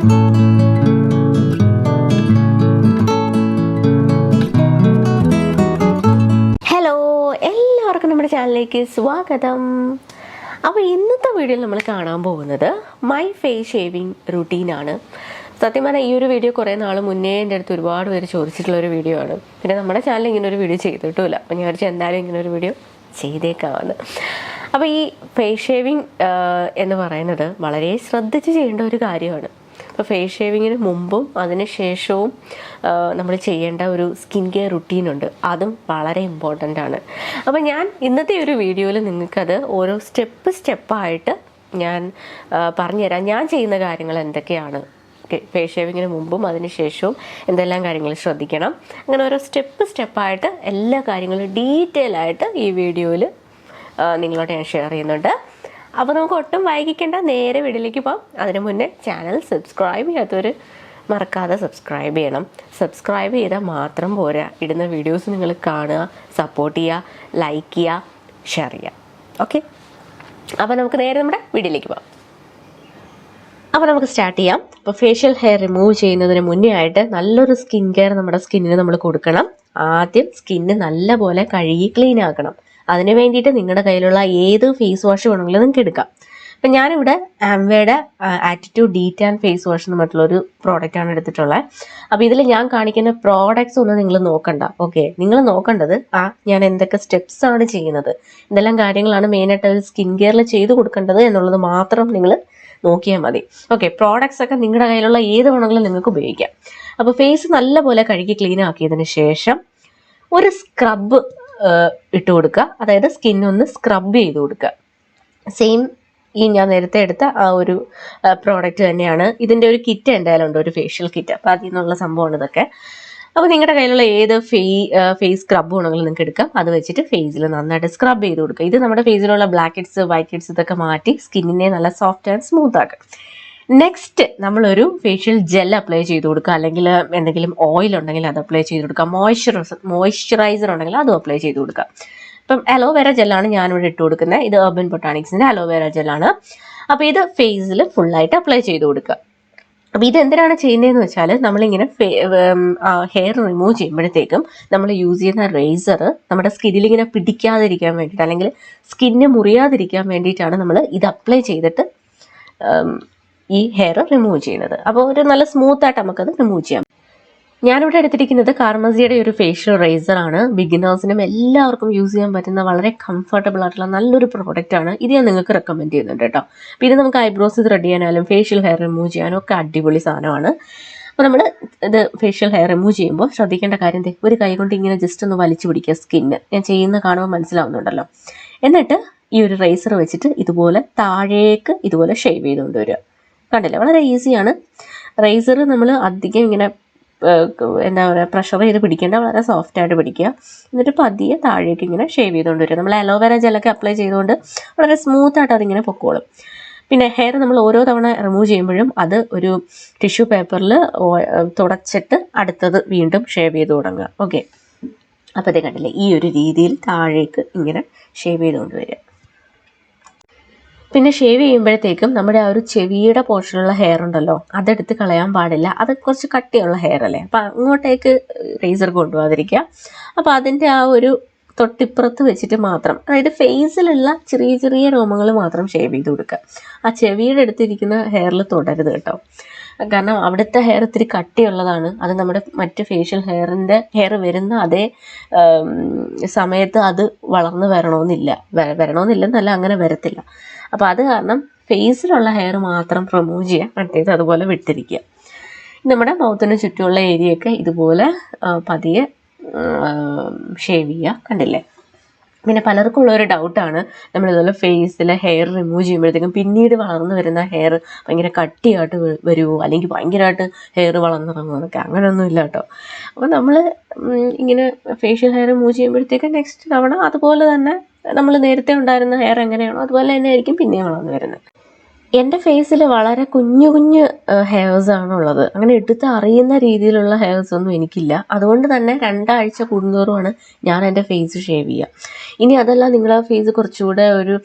Hello, എല്ലാവർക്കും നമ്മുടെ ചാനലിലേക്ക് സ്വാഗതം. അപ്പോൾ ഇന്നത്തെ വീഡിയോയിൽ നമ്മൾ കാണാൻ പോകുന്നത് മൈ ഫേസ് ഷേവിങ് റുട്ടീനാണ്. സത്യം പറഞ്ഞാൽ ഈ ഒരു വീഡിയോ കുറേ നാൾ മുന്നേ എൻ്റെ അടുത്ത് ഒരുപാട് പേര് ചോദിച്ചിട്ടുള്ളൊരു വീഡിയോ ആണ്. പിന്നെ നമ്മുടെ ചാനൽ ഇങ്ങനെ ഒരു വീഡിയോ ചെയ്തിട്ടുമില്ല. അപ്പോൾ ഞാൻ വിചാരിച്ചു എന്തായാലും ഇങ്ങനെ ഒരു വീഡിയോ ചെയ്തേക്കാമെന്ന്. അപ്പോൾ ഈ ഫേസ് ഷേവിങ് എന്ന് പറയുന്നത് വളരെ ശ്രദ്ധിച്ച് ചെയ്യേണ്ട ഒരു കാര്യമാണ്. അപ്പോൾ ഫേസ് ഷേവിങ്ങിന് മുമ്പും അതിന് ശേഷവും നമ്മൾ ചെയ്യേണ്ട ഒരു സ്കിൻ കെയർ റുട്ടീനുണ്ട്. അതും വളരെ ഇമ്പോർട്ടൻ്റ് ആണ്. അപ്പോൾ ഞാൻ ഇന്നത്തെ ഒരു വീഡിയോയിൽ നിങ്ങൾക്കത് ഓരോ സ്റ്റെപ്പായിട്ട് ഞാൻ പറഞ്ഞുതരാം. ഞാൻ ചെയ്യുന്ന കാര്യങ്ങൾ എന്തൊക്കെയാണ്, ഫേസ് ഷേവിങ്ങിന് മുമ്പും അതിന് ശേഷവും എന്തെല്ലാം കാര്യങ്ങൾ ശ്രദ്ധിക്കണം, അങ്ങനെ ഓരോ സ്റ്റെപ്പായിട്ട് എല്ലാ കാര്യങ്ങളും ഡീറ്റെയിൽ ആയിട്ട് ഈ വീഡിയോയിൽ നിങ്ങളോട് ഞാൻ ഷെയർ ചെയ്യുന്നുണ്ട്. അപ്പോൾ നമുക്ക് ഒട്ടും വൈകിക്കേണ്ട, നേരെ വീഡിയോയിലേക്ക് പോകാം. അതിന് മുന്നേ ചാനൽ സബ്സ്ക്രൈബ് ചെയ്യാത്തവർ മറക്കാതെ സബ്സ്ക്രൈബ് ചെയ്യണം. സബ്സ്ക്രൈബ് ചെയ്താൽ മാത്രം പോരാ, ഇടുന്ന വീഡിയോസ് നിങ്ങൾ കാണുക, സപ്പോർട്ട് ചെയ്യുക, ലൈക്ക് ചെയ്യുക, ഷെയർ ചെയ്യുക. ഓക്കെ, അപ്പോൾ നമുക്ക് നേരെ നമ്മുടെ വീഡിയോയിലേക്ക് പോകാം. അപ്പോൾ നമുക്ക് സ്റ്റാർട്ട് ചെയ്യാം. അപ്പോൾ ഫേഷ്യൽ ഹെയർ റിമൂവ് ചെയ്യുന്നതിന് മുന്നേ ആയിട്ട് നല്ലൊരു സ്കിൻ കെയർ നമ്മുടെ സ്കിന്നിന് നമ്മൾ കൊടുക്കണം. ആദ്യം സ്കിന്ന് നല്ലപോലെ കഴുകി ക്ലീൻ ആക്കണം. അതിന് വേണ്ടിയിട്ട് നിങ്ങളുടെ കയ്യിലുള്ള ഏത് ഫേസ് വാഷ് വേണമെങ്കിലും നിങ്ങൾക്ക് എടുക്കാം. അപ്പം ഞാനിവിടെ ആംവേയുടെ ആറ്റിറ്റ്യൂഡ് ഡീറ്റാൻ ഫേസ് വാഷ് എന്ന് പറഞ്ഞിട്ടുള്ളൊരു പ്രോഡക്റ്റാണ് എടുത്തിട്ടുള്ളത്. അപ്പോൾ ഇതിൽ ഞാൻ കാണിക്കുന്ന പ്രോഡക്റ്റ്സ് ഒന്നും നിങ്ങൾ നോക്കണ്ട. ഓക്കെ, നിങ്ങൾ നോക്കേണ്ടത് ഞാൻ എന്തൊക്കെ സ്റ്റെപ്സ് ആണ് ചെയ്യുന്നത്, എന്തെല്ലാം കാര്യങ്ങളാണ് മെയിനായിട്ട് സ്കിൻ കെയറിൽ ചെയ്ത് കൊടുക്കേണ്ടത് എന്നുള്ളത് മാത്രം നിങ്ങൾ നോക്കിയാൽ മതി. ഓക്കെ, പ്രോഡക്ട്സ് ഒക്കെ നിങ്ങളുടെ കയ്യിലുള്ള ഏത് വേണമെങ്കിലും നിങ്ങൾക്ക് ഉപയോഗിക്കാം. അപ്പോൾ ഫേസ് നല്ലപോലെ കഴുകി ക്ലീൻ ആക്കിയതിന് ശേഷം ഒരു സ്ക്രബ് ഇട്ട് കൊടുക്കുക. അതായത് സ്കിന്നൊന്ന് സ്ക്രബ് ചെയ്ത് കൊടുക്കുക. സെയിം ഈ ഞാൻ നേരത്തെ എടുത്ത ആ ഒരു പ്രോഡക്റ്റ് തന്നെയാണ്. ഇതിൻ്റെ ഒരു കിറ്റ് എന്തായാലും ഉണ്ട്, ഒരു ഫേഷ്യൽ കിറ്റ്. അപ്പോൾ അതിൽ നിന്നുള്ള സംഭവമാണ് ഇതൊക്കെ. അപ്പോൾ നിങ്ങളുടെ കയ്യിലുള്ള ഏത് ഫേസ് സ്ക്രബ് വേണമെങ്കിലും നിങ്ങൾക്ക് എടുക്കാം. അത് വെച്ചിട്ട് ഫേസിൽ നന്നായിട്ട് സ്ക്രബ് ചെയ്ത് കൊടുക്കുക. ഇത് നമ്മുടെ ഫേസിലുള്ള ബ്ലാക്ക് ഹെഡ്സ്, വൈറ്റ് ഹെഡ്സ് ഇതൊക്കെ മാറ്റി സ്കിന്നിനെ നല്ല സോഫ്റ്റ് ആൻഡ് സ്മൂത്ത് ആക്കുക. നെക്സ്റ്റ് നമ്മളൊരു ഫേഷ്യൽ ജെൽ അപ്ലൈ ചെയ്ത് കൊടുക്കുക, അല്ലെങ്കിൽ എന്തെങ്കിലും ഓയിൽ ഉണ്ടെങ്കിൽ അത് അപ്ലൈ ചെയ്ത് കൊടുക്കുക. മോയ്സ്ചറൈസർ ഉണ്ടെങ്കിൽ അതും അപ്ലൈ ചെയ്ത് കൊടുക്കുക. ഇപ്പം അലോവേര ജെല്ലാണ് ഞാനിവിടെ ഇട്ട് കൊടുക്കുന്നത്. ഇത് അർബൻ ബൊട്ടാണിക്സിൻ്റെ അലോവേര ജെല്ലാണ്. അപ്പോൾ ഇത് ഫേസിൽ ഫുള്ളായിട്ട് അപ്ലൈ ചെയ്ത് കൊടുക്കുക. അപ്പോൾ ഇതെന്തിനാണ് ചെയ്യുന്നതെന്ന് വെച്ചാൽ നമ്മളിങ്ങനെ ഹെയർ റിമൂവ് ചെയ്യുമ്പോഴത്തേക്കും നമ്മൾ യൂസ് ചെയ്യുന്ന റേസർ നമ്മുടെ സ്കിന്നിൽ ഇങ്ങനെ പിടിക്കാതിരിക്കാൻ വേണ്ടിയിട്ട്, അല്ലെങ്കിൽ സ്കിന്ന് മുറിയാതിരിക്കാൻ വേണ്ടിയിട്ടാണ് നമ്മൾ ഇത് അപ്ലൈ ചെയ്തിട്ട് ഈ ഹെയർ റിമൂവ് ചെയ്യുന്നത്. അപ്പോൾ ഒരു നല്ല സ്മൂത്തായിട്ട് നമുക്കത് റിമൂവ് ചെയ്യാം. ഞാനിവിടെ എടുത്തിരിക്കുന്നത് കാർമസിയുടെ ഒരു ഫേഷ്യൽ റേസറാണ്. ബിഗിനേഴ്സിനും എല്ലാവർക്കും യൂസ് ചെയ്യാൻ പറ്റുന്ന വളരെ കംഫർട്ടബിൾ ആയിട്ടുള്ള നല്ലൊരു പ്രോഡക്റ്റാണ്. ഇത് ഞാൻ നിങ്ങൾക്ക് റെക്കമെൻഡ് ചെയ്യുന്നുണ്ട് കേട്ടോ. പിന്നെ നമുക്ക് ഐബ്രോസ് ത്രെഡ് ചെയ്യാനാലും ഫേഷ്യൽ ഹെയർ റിമൂവ് ചെയ്യാനും ഒക്കെ അടിപൊളി സാധനമാണ്. അപ്പോൾ നമ്മൾ ഇത് ഫേഷ്യൽ ഹെയർ റിമൂവ് ചെയ്യുമ്പോൾ ശ്രദ്ധിക്കേണ്ട കാര്യം, ഒരു കൈ കൊണ്ട് ഇങ്ങനെ ജസ്റ്റ് ഒന്ന് വലിച്ചു പിടിക്കുക സ്കിന്ന്. ഞാൻ ചെയ്യുന്ന കാണുമ്പോൾ മനസ്സിലാവുന്നുണ്ടല്ലോ. എന്നിട്ട് ഈ ഒരു റേസർ വെച്ചിട്ട് ഇതുപോലെ താഴേക്ക് ഇതുപോലെ ഷേവ് ചെയ്തുകൊണ്ട് വരിക. കണ്ടില്ലേ, വളരെ ഈസിയാണ്. റേസർ നമ്മൾ അധികം ഇങ്ങനെ എന്താ പറയുക, പ്രഷർ ചെയ്ത് പിടിക്കേണ്ട, വളരെ സോഫ്റ്റായിട്ട് പിടിക്കുക. എന്നിട്ട് പതിയെ താഴേക്ക് ഇങ്ങനെ ഷേവ് ചെയ്തുകൊണ്ട് വരിക. നമ്മൾ അലോവേര ജെല്ലൊക്കെ അപ്ലൈ ചെയ്തുകൊണ്ട് വളരെ സ്മൂത്തായിട്ട് അതിങ്ങനെ പൊക്കോളും. പിന്നെ ഹെയർ നമ്മൾ ഓരോ തവണ റിമൂവ് ചെയ്യുമ്പോഴും അത് ഒരു ടിഷ്യൂ പേപ്പറിൽ തുടച്ചിട്ട് അടുത്തത് വീണ്ടും ഷേവ് ചെയ്ത് തുടങ്ങുക. ഓക്കെ, അപ്പോൾ ഇത് കണ്ടില്ലേ, ഈ ഒരു രീതിയിൽ താഴേക്ക് ഇങ്ങനെ ഷേവ് ചെയ്തുകൊണ്ട് വരിക. പിന്നെ ഷേവ് ചെയ്യുമ്പോഴത്തേക്കും നമ്മുടെ ആ ഒരു ചെവിയുടെ പോർഷനുള്ള ഹെയർ ഉണ്ടല്ലോ, അതെടുത്ത് കളയാൻ പാടില്ല. അത് കുറച്ച് കട്ടിയുള്ള ഹെയർ അല്ലേ, അപ്പം അങ്ങോട്ടേക്ക് റേസർ കൊണ്ടുപോകാതിരിക്കുക. അപ്പോൾ അതിൻ്റെ ആ ഒരു തൊട്ടിപ്പുറത്ത് വെച്ചിട്ട് മാത്രം, അതായത് ഫേസിലുള്ള ചെറിയ ചെറിയ രോമങ്ങൾ മാത്രം ഷേവ് ചെയ്ത് കൊടുക്കുക. ആ ചെവിയുടെ അടുത്തിരിക്കുന്ന ഹെയറിൽ തുടരുത് കേട്ടോ. കാരണം അവിടുത്തെ ഹെയർ ഇത്തിരി കട്ടിയുള്ളതാണ്. അത് നമ്മുടെ മറ്റ് ഫേഷ്യൽ ഹെയർ വരുന്ന അതേ സമയത്ത് അത് വളർന്ന് വരണമെന്നില്ലെന്നല്ല, അങ്ങനെ വരത്തില്ല. അപ്പോൾ അത് കാരണം ഫേസിലുള്ള ഹെയർ മാത്രം റിമൂവ് ചെയ്യുക, മറ്റേത് അതുപോലെ വിട്ടിരിക്കുക. നമ്മുടെ മൗത്തിന് ചുറ്റുമുള്ള ഏരിയയൊക്കെ ഇതുപോലെ പതിയെ ഷേവ് ചെയ്യുക. കണ്ടില്ലേ, പിന്നെ പലർക്കും ഉള്ളൊരു ഡൗട്ടാണ്, നമ്മളിതുപോലെ ഫേസിലെ ഹെയർ റിമൂവ് ചെയ്യുമ്പോഴത്തേക്കും പിന്നീട് വളർന്നു വരുന്ന ഹെയർ ഭയങ്കര കട്ടിയായിട്ട് വരുമോ, അല്ലെങ്കിൽ ഭയങ്കരമായിട്ട് ഹെയർ വളർന്നിറങ്ങുമോ എന്നൊക്കെ. അങ്ങനെയൊന്നുമില്ല കേട്ടോ. അപ്പോൾ നമ്മൾ ഇങ്ങനെ ഫേഷ്യൽ ഹെയർ റിമൂവ് ചെയ്യുമ്പോഴത്തേക്കും നെക്സ്റ്റ് തവണ അതുപോലെ തന്നെ നമ്മൾ നേരത്തെ ഉണ്ടായിരുന്ന ഹെയർ എങ്ങനെയാണോ അതുപോലെ തന്നെ ആയിരിക്കും പിന്നെയും വളർന്നു വരുന്നത്. എൻ്റെ ഫേസിൽ വളരെ കുഞ്ഞു കുഞ്ഞു ഹെയർസാണുള്ളത്. അങ്ങനെ എടുത്ത് അറിയുന്ന രീതിയിലുള്ള ഹെയർസൊന്നും എനിക്കില്ല. അതുകൊണ്ട് തന്നെ 2 ആഴ്ച കൂടുന്തോറുമാണ് ഞാൻ എൻ്റെ ഫേസ് ഷേവ് ചെയ്യുക. ഇനി അതല്ല, നിങ്ങളുടെ ഫേസ് കുറച്ചുകൂടെ ഒരു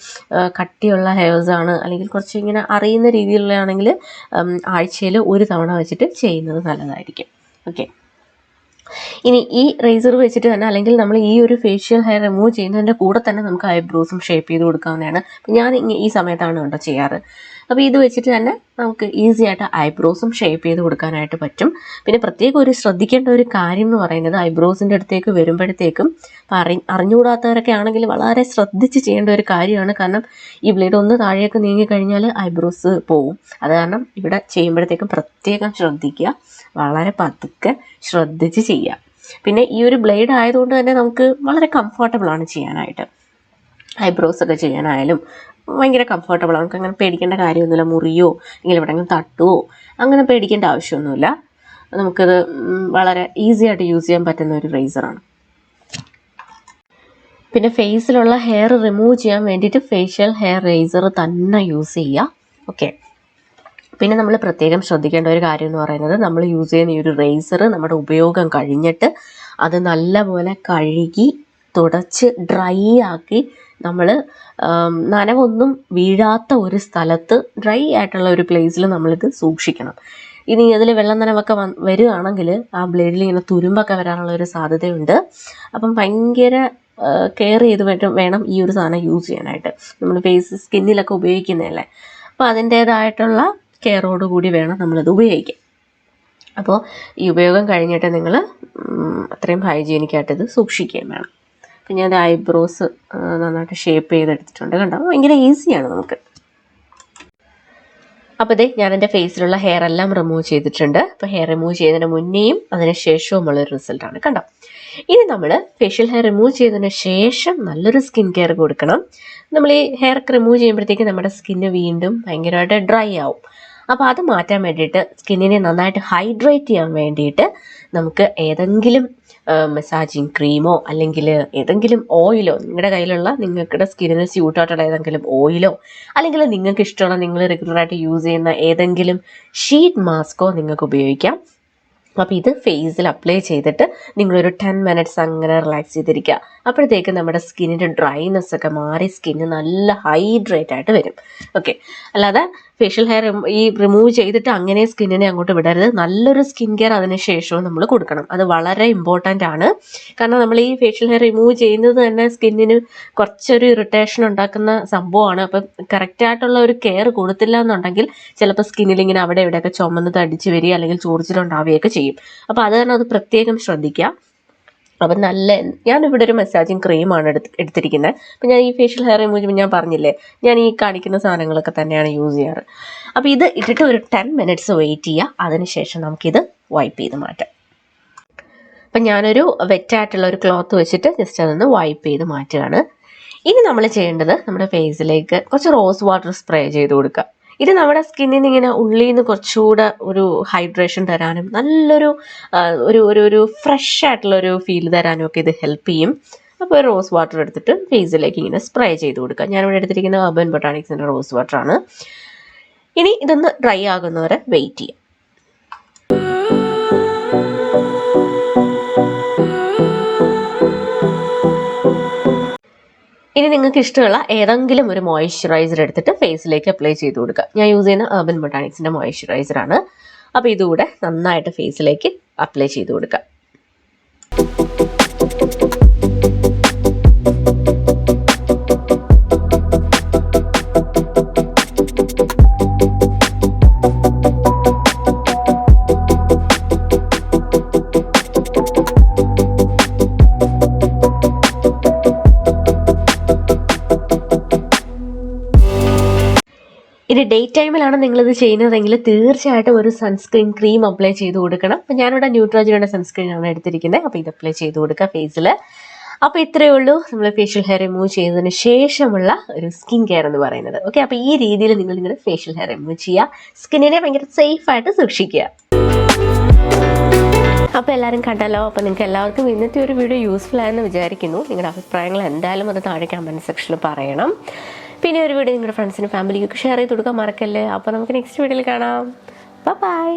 കട്ടിയുള്ള ഹെയർസാണ്, അല്ലെങ്കിൽ കുറച്ച് ഇങ്ങനെ അറിയുന്ന രീതിയിലുള്ളതാണെങ്കിൽ ആഴ്ചയിൽ 1 തവണ വെച്ചിട്ട് ചെയ്യുന്നത് നല്ലതായിരിക്കും. ഓക്കെ, ഇനി ഈ റേസർ വെച്ചിട്ട് തന്നെ, അല്ലെങ്കിൽ നമ്മൾ ഈ ഒരു ഫേഷ്യൽ ഹെയർ റിമൂവ് ചെയ്യുന്നതിൻ്റെ കൂടെ തന്നെ നമുക്ക് ഐബ്രോസും ഷേപ്പ് ചെയ്ത് കൊടുക്കാവുന്നതാണ്. അപ്പം ഞാൻ ഈ സമയത്താണ് കേട്ടോ ചെയ്യാറ്. അപ്പോൾ ഇത് വെച്ചിട്ട് തന്നെ നമുക്ക് ഈസി ആയിട്ട് ഐബ്രോസും ഷേപ്പ് ചെയ്ത് കൊടുക്കാനായിട്ട് പറ്റും. പിന്നെ പ്രത്യേകം ഒരു ശ്രദ്ധിക്കേണ്ട ഒരു കാര്യം എന്ന് പറയുന്നത്, ഐബ്രോസിൻ്റെ അടുത്തേക്ക് വരുമ്പോഴത്തേക്കും അറിഞ്ഞുകൂടാത്തവരൊക്കെ ആണെങ്കിൽ വളരെ ശ്രദ്ധിച്ച് ചെയ്യേണ്ട ഒരു കാര്യമാണ്. കാരണം ഈ ബ്ലേഡ് ഒന്ന് താഴേക്ക് നീങ്ങിക്കഴിഞ്ഞാൽ ഐബ്രോസ് പോവും. അത് കാരണം ഇവിടെ ചെയ്യുമ്പോഴത്തേക്കും പ്രത്യേകം ശ്രദ്ധിക്കുക, വളരെ പതുക്കെ ശ്രദ്ധിച്ച് ചെയ്യുക. പിന്നെ ഈ ഒരു ബ്ലേഡ് ആയതുകൊണ്ട് തന്നെ നമുക്ക് വളരെ കംഫർട്ടബിളാണ് ചെയ്യാനായിട്ട്. ഐബ്രോസ് ഒക്കെ ചെയ്യാനായാലും ഭയങ്കര കംഫർട്ടബിളാണ്. നമുക്ക് അങ്ങനെ പേടിക്കേണ്ട കാര്യമൊന്നുമില്ല. മുറിയോ അല്ലെങ്കിൽ എവിടെയെങ്കിലും തട്ടുവോ അങ്ങനെ പേടിക്കേണ്ട ആവശ്യമൊന്നുമില്ല. നമുക്കത് വളരെ ഈസി ആയിട്ട് യൂസ് ചെയ്യാൻ പറ്റുന്ന ഒരു റേസറാണ്. പിന്നെ ഫേസിലുള്ള ഹെയർ റിമൂവ് ചെയ്യാൻ വേണ്ടിയിട്ട് ഫേഷ്യൽ ഹെയർ റേസർ തന്നെ യൂസ് ചെയ്യുക. ഓക്കെ, പിന്നെ നമ്മൾ പ്രത്യേകം ശ്രദ്ധിക്കേണ്ട ഒരു കാര്യം എന്ന് പറയുന്നത്, നമ്മൾ യൂസ് ചെയ്യുന്ന ഈ ഒരു റേസർ നമ്മുടെ ഉപയോഗം കഴിഞ്ഞിട്ട് അത് നല്ലപോലെ കഴുകി തുടച്ച് ഡ്രൈ ആക്കി, നമ്മൾ നനവൊന്നും വീഴാത്ത ഒരു സ്ഥലത്ത് ഡ്രൈ ആയിട്ടുള്ള ഒരു പ്ലേസിൽ നമ്മളിത് സൂക്ഷിക്കണം. ഇനി അതിൽ വെള്ളം നനവൊക്കെ വരികയാണെങ്കിൽ ആ ബ്ലേഡിൽ ഇങ്ങനെ തുരുമ്പൊക്കെ വരാനുള്ള ഒരു സാധ്യതയുണ്ട്. അപ്പം ഭയങ്കര കെയർ ചെയ്ത് വേണം ഈ ഒരു സാധനം യൂസ് ചെയ്യാനായിട്ട്. നമ്മൾ ഫേസ് സ്കിന്നിലൊക്കെ ഉപയോഗിക്കുന്നതല്ലേ, അപ്പോൾ അതിൻ്റേതായിട്ടുള്ള കെയറോട് കൂടി വേണം നമ്മളിത് ഉപയോഗിക്കാൻ. അപ്പോൾ ഈ ഉപയോഗം കഴിഞ്ഞിട്ട് നിങ്ങൾ അത്രയും ഹൈജീനിക്കായിട്ട് ഇത് സൂക്ഷിക്കുകയും വേണം. അപ്പം ഞാൻ ഐബ്രോസ് നന്നായിട്ട് ഷേപ്പ് ചെയ്തെടുത്തിട്ടുണ്ട്. കണ്ടോ, ഭയങ്കര ഈസിയാണ് നമുക്ക്. അപ്പോൾ ഇതേ ഞാൻ എൻ്റെ ഫേസിലുള്ള ഹെയർ എല്ലാം റിമൂവ് ചെയ്തിട്ടുണ്ട്. അപ്പോൾ ഹെയർ റിമൂവ് ചെയ്യുന്നതിന് മുന്നേയും അതിന് ശേഷവുമുള്ളൊരു റിസൾട്ടാണ്. കണ്ടോ, ഇനി നമ്മൾ ഫേഷ്യൽ ഹെയർ റിമൂവ് ചെയ്തതിന് ശേഷം നല്ലൊരു സ്കിൻ കെയർ കൊടുക്കണം. നമ്മൾ ഈ ഹെയർ റിമൂവ് ചെയ്യുമ്പോഴത്തേക്ക് നമ്മുടെ സ്കിന്ന് വീണ്ടും ഭയങ്കരമായിട്ട് ഡ്രൈ ആവും. അപ്പോൾ അത് മാറ്റാൻ വേണ്ടിയിട്ട്, സ്കിന്നിനെ നന്നായിട്ട് ഹൈഡ്രേറ്റ് ചെയ്യാൻ വേണ്ടിയിട്ട് നമുക്ക് ഏതെങ്കിലും മസാജിങ് ക്രീമോ അല്ലെങ്കിൽ ഏതെങ്കിലും ഓയിലോ, നിങ്ങളുടെ കയ്യിലുള്ള നിങ്ങളുടെ സ്കിന്നിന് സ്യൂട്ടായിട്ടുള്ള ഏതെങ്കിലും ഓയിലോ, അല്ലെങ്കിൽ നിങ്ങൾക്ക് ഇഷ്ടമുള്ള നിങ്ങൾ റെഗുലറായിട്ട് യൂസ് ചെയ്യുന്ന ഏതെങ്കിലും ഷീറ്റ് മാസ്കോ നിങ്ങൾക്ക് ഉപയോഗിക്കാം. അപ്പോൾ ഇത് ഫേസിൽ അപ്ലൈ ചെയ്തിട്ട് നിങ്ങളൊരു 10 മിനിറ്റ്സ് അങ്ങനെ റിലാക്സ് ചെയ്തിരിക്കുക. അപ്പോഴത്തേക്ക് നമ്മുടെ സ്കിന്നിൻ്റെ ഡ്രൈനെസ് ഒക്കെ മാറി സ്കിന്ന് നല്ല ഹൈഡ്രേറ്റ് ആയിട്ട് വരും. ഓക്കെ, അല്ലാതെ ഫേഷ്യൽ ഹെയർ ഈ റിമൂവ് ചെയ്തിട്ട് അങ്ങനെ സ്കിന്നിനെ അങ്ങോട്ട് വിടരുത്. നല്ലൊരു സ്കിൻ കെയർ അതിന് ശേഷവും നമ്മൾ കൊടുക്കണം. അത് വളരെ ഇമ്പോർട്ടൻ്റ് ആണ്. കാരണം നമ്മൾ ഈ ഫേഷ്യൽ ഹെയർ റിമൂവ് ചെയ്യുന്നത് തന്നെ സ്കിന്നിന് കുറച്ചൊരു ഇറിറ്റേഷൻ ഉണ്ടാക്കുന്ന സംഭവമാണ്. അപ്പം കറക്റ്റായിട്ടുള്ള ഒരു കെയർ കൊടുത്തില്ല എന്നുണ്ടെങ്കിൽ ചിലപ്പോൾ സ്കിന്നിൽ ഇങ്ങനെ അവിടെ ഇവിടെയൊക്കെ ചുമന്ന് തടിച്ച് വരിക അല്ലെങ്കിൽ ചൊറിച്ചിലുണ്ടാവുകയൊക്കെ ചെയ്യും. അപ്പോൾ അത് കാരണം അത് പ്രത്യേകം ശ്രദ്ധിക്കുക. അപ്പം ഞാനിവിടെ ഒരു മസാജിങ് ക്രീമാണ് എടുത്തിരിക്കുന്നത്. അപ്പം ഞാൻ ഈ ഫേഷ്യൽ ഹെയർ റിമൂവ് ചെയ്യുമ്പോൾ ഞാൻ പറഞ്ഞില്ലേ, ഞാൻ ഈ കാണിക്കുന്ന സാധനങ്ങളൊക്കെ തന്നെയാണ് യൂസ് ചെയ്യാറ്. അപ്പോൾ ഇത് ഇട്ടിട്ട് ഒരു 10 മിനിറ്റ്സ് വെയിറ്റ് ചെയ്യുക. അതിനുശേഷം നമുക്കിത് വൈപ്പ് ചെയ്ത് മാറ്റാം. അപ്പം ഞാനൊരു വെറ്റായിട്ടുള്ള ഒരു ക്ലോത്ത് വെച്ചിട്ട് ജസ്റ്റ് അതൊന്ന് വൈപ്പ് ചെയ്ത് മാറ്റുകയാണ്. ഇനി നമ്മൾ ചെയ്യേണ്ടത്, നമ്മുടെ ഫേസിലേക്ക് കുറച്ച് റോസ് വാട്ടർ സ്പ്രേ ചെയ്ത് കൊടുക്കുക. ഇത് നമ്മുടെ സ്കിന്നിന് ഇങ്ങനെ ഉള്ളിൽ നിന്ന് കുറച്ചുകൂടെ ഒരു ഹൈഡ്രേഷൻ തരാനും നല്ലൊരു ഒരു ഫ്രഷ് ആയിട്ടുള്ളൊരു ഫീൽ തരാനും ഒക്കെ ഇത് ഹെൽപ്പ് ചെയ്യും. അപ്പോൾ ഒരു റോസ് വാട്ടർ എടുത്തിട്ട് ഫേസിലേക്ക് ഇങ്ങനെ സ്പ്രേ ചെയ്ത് കൊടുക്കുക. ഞാനിവിടെ എടുത്തിരിക്കുന്ന അർബൻ ബൊട്ടാണിക്സിൻ്റെ റോസ് വാട്ടറാണ്. ഇനി ഇതൊന്ന് ഡ്രൈ ആകുന്നവരെ വെയിറ്റ് ചെയ്യാം. ഇനി നിങ്ങൾക്ക് ഇഷ്ടമുള്ള ഏതെങ്കിലും ഒരു മോയ്സ്ചറൈസർ എടുത്തിട്ട് ഫേസിലേക്ക് അപ്ലൈ ചെയ്ത് കൊടുക്കുക. ഞാൻ യൂസ് ചെയ്യുന്ന അർബൻ ബൊട്ടാണിക്സിൻ്റെ മോയ്സ്ചറൈസറാണ്. അപ്പോൾ ഇതുകൂടെ നന്നായിട്ട് ഫേസിലേക്ക് അപ്ലൈ ചെയ്ത് കൊടുക്കുക. ഇനി ഡേ ടൈമിലാണ് നിങ്ങളിത് ചെയ്യുന്നതെങ്കിൽ തീർച്ചയായിട്ടും ഒരു സൺസ്ക്രീൻ ക്രീം അപ്ലൈ ചെയ്ത് കൊടുക്കണം. അപ്പം ഞാനിവിടെ ന്യൂട്രോജനയുടെ സൺസ്ക്രീനാണ് എടുത്തിരിക്കുന്നത്. അപ്പോൾ ഇത് അപ്ലൈ ചെയ്ത് കൊടുക്കുക ഫേസിൽ. അപ്പോൾ ഇത്രയേ ഉള്ളൂ നമ്മൾ ഫേഷ്യൽ ഹെയർ റിമൂവ് ചെയ്തതിന് ശേഷമുള്ള ഒരു സ്കിൻ കെയർ എന്ന് പറയുന്നത്. ഓക്കെ, അപ്പോൾ ഈ രീതിയിൽ നിങ്ങളുടെ ഫേഷ്യൽ ഹെയർ റിമൂവ് ചെയ്യുക, സ്കിന്നിനെ ഭയങ്കര സേഫായിട്ട് സൂക്ഷിക്കുക. അപ്പോൾ എല്ലാവരും കണ്ടല്ലോ. അപ്പോൾ നിങ്ങൾക്ക് എല്ലാവർക്കും ഇന്നത്തെ ഒരു വീഡിയോ യൂസ്ഫുൾ ആയെന്ന് വിചാരിക്കുന്നു. നിങ്ങളുടെ അഭിപ്രായങ്ങൾ എന്തായാലും അത് താഴെ കമൻറ്റ് സെക്ഷനിൽ പറയണം. പിന്നെ ഒരു വീഡിയോ നിങ്ങളുടെ ഫ്രണ്ട്സിനും ഫാമിലിക്കൊക്കെ ഷെയർ ചെയ്ത് കൊടുക്കാൻ മറക്കല്ലേ. അപ്പോൾ നമുക്ക് നെക്സ്റ്റ് വീഡിയോയിൽ കാണാം. ബൈ.